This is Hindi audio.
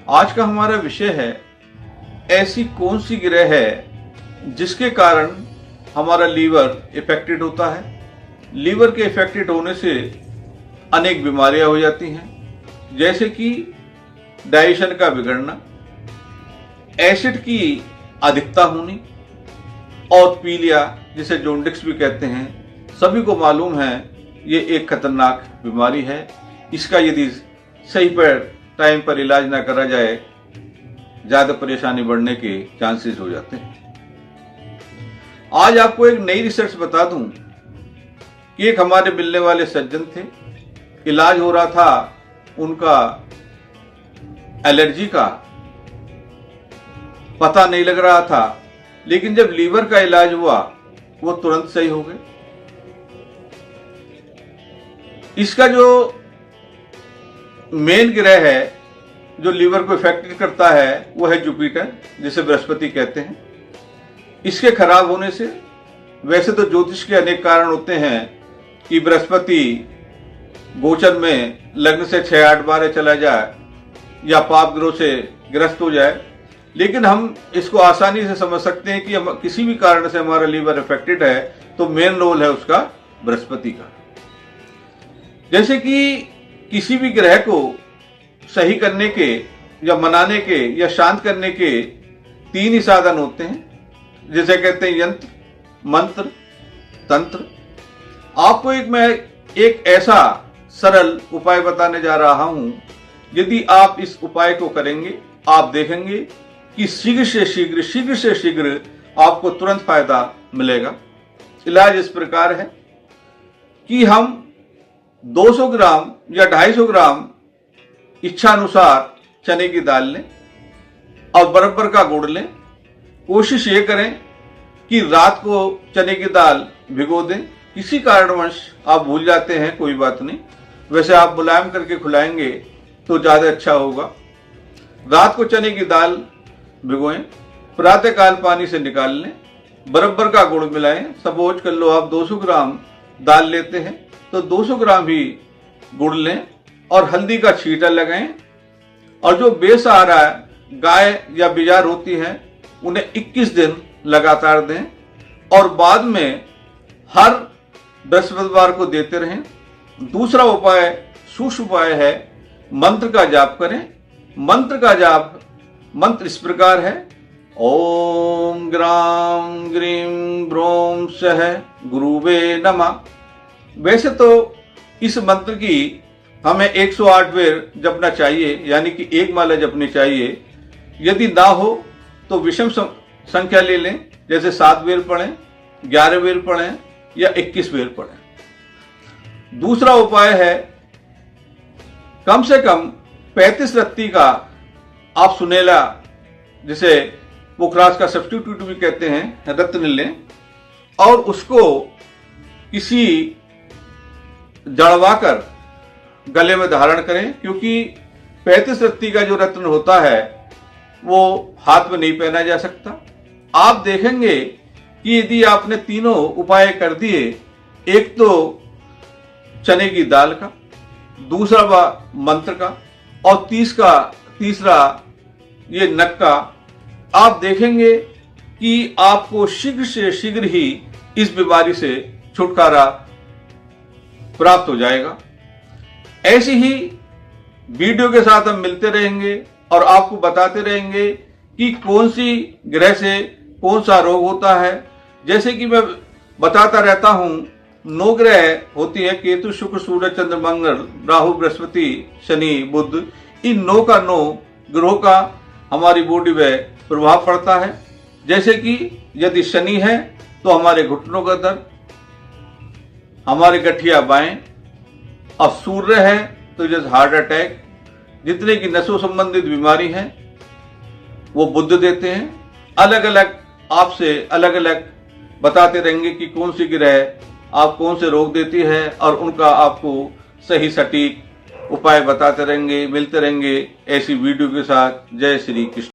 आज का हमारा विषय है ऐसी कौन सी ग्रह है जिसके कारण हमारा लीवर इफेक्टेड होता है। लीवर के इफेक्टेड होने से अनेक बीमारियां हो जाती हैं, जैसे कि डाइजेशन का बिगड़ना, एसिड की अधिकता होनी और पीलिया जिसे जोंडिस भी कहते हैं। सभी को मालूम है ये एक खतरनाक बीमारी है। इसका यदि सही पर टाइम पर इलाज ना करा जाए ज्यादा परेशानी बढ़ने के चांसेस हो जाते हैं। आज आपको एक नई रिसर्च बता दूं कि एक हमारे मिलने वाले सज्जन थे, इलाज हो रहा था उनका एलर्जी का, पता नहीं लग रहा था, लेकिन जब लीवर का इलाज हुआ वो तुरंत सही हो गए। इसका जो मेन ग्रह है जो लीवर को इफेक्ट करता है वो है जुपिटर, जिसे बृहस्पति कहते हैं। इसके खराब होने से, वैसे तो ज्योतिष के अनेक कारण होते हैं कि बृहस्पति गोचर में लग्न से 6-8 बार चला जाए या पाप ग्रह से ग्रस्त हो जाए, लेकिन हम इसको आसानी से समझ सकते हैं कि हम किसी भी कारण से हमारा लीवर इफेक्टेड है तो मेन रोल है उसका बृहस्पति का। जैसे कि किसी भी ग्रह को सही करने के या मनाने के या शांत करने के 3 ही साधन होते हैं, जिसे कहते हैं यंत्र, मंत्र, तंत्र। आपको मैं एक ऐसा सरल उपाय बताने जा रहा हूं, यदि आप इस उपाय को करेंगे आप देखेंगे कि शीघ्र से शीघ्र आपको तुरंत फायदा मिलेगा। इलाज इस प्रकार है कि हम 200 ग्राम या 250 ग्राम इच्छा अनुसार चने की दाल लें और बराबर का गुड़ लें। कोशिश ये करें कि रात को चने की दाल भिगो दें। किसी कारणवश आप भूल जाते हैं, कोई बात नहीं, वैसे आप मुलायम करके खिलाएंगे तो ज्यादा अच्छा होगा। रात को चने की दाल भिगोएं, प्रातःकाल पानी से निकाल लें, बराबर का गुड़ मिलाएं। सपोज कर लो आप 200 ग्राम दाल लेते हैं तो 200 ग्राम ही गुड़ लें और हल्दी का छींटा लगाएं। और जो बेसहारा गाय या बिजार होती हैं उन्हें 21 दिन लगातार दें और बाद में हर बृहस्पतिवार को देते रहें। दूसरा उपाय सूक्ष्म उपाय है, मंत्र का जाप करें। मंत्र इस प्रकार है, ओम ग्राम ग्रीम ब्रोम सह गुरुवे नमः। वैसे तो इस मंत्र की हमें 108 बेर जपना चाहिए, यानी कि एक माला जपनी चाहिए। यदि ना हो तो विषम संख्या ले लें, जैसे 7 बेर पढ़ें, 11 बेर पढ़ें या 21 बेर पढ़ें। दूसरा उपाय है, कम से कम 35 रत्ती का आप सुनेला, जिसे पुखराज का सब्स्टिट्यूट भी कहते हैं, रत्न लें और उसको किसी जड़वाकर गले में धारण करें, क्योंकि 35 रत्ती का जो रत्न होता है वो हाथ में नहीं पहना जा सकता। आप देखेंगे कि यदि आपने तीनों उपाय कर दिए, एक तो चने की दाल का, दूसरा मंत्र का और तीसरा ये नक का, आप देखेंगे कि आपको शीघ्र से शीघ्र ही इस बीमारी से छुटकारा प्राप्त हो जाएगा। ऐसी ही वीडियो के साथ हम मिलते रहेंगे और आपको बताते रहेंगे कि कौन सी ग्रह से कौन सा रोग होता है। जैसे कि मैं बताता रहता हूं, 9 ग्रह होती है, केतु, शुक्र, सूर्य, चंद्र, मंगल, राहु, बृहस्पति, शनि, बुध। इन 9 का 9 ग्रहों का हमारी बॉडी में प्रभाव पड़ता है। जैसे कि यदि शनि है तो हमारे घुटनों का दर्द, हमारे गठिया बाएं, और सूर्य है तो जैसे हार्ट अटैक, जितने की नसों संबंधित बीमारी है वो बुध देते हैं। अलग अलग आपसे अलग अलग बताते रहेंगे कि कौन सी ग्रह आप कौन से रोग देती है और उनका आपको सही सटीक उपाय बताते रहेंगे। मिलते रहेंगे ऐसी वीडियो के साथ। जय श्री कृष्ण।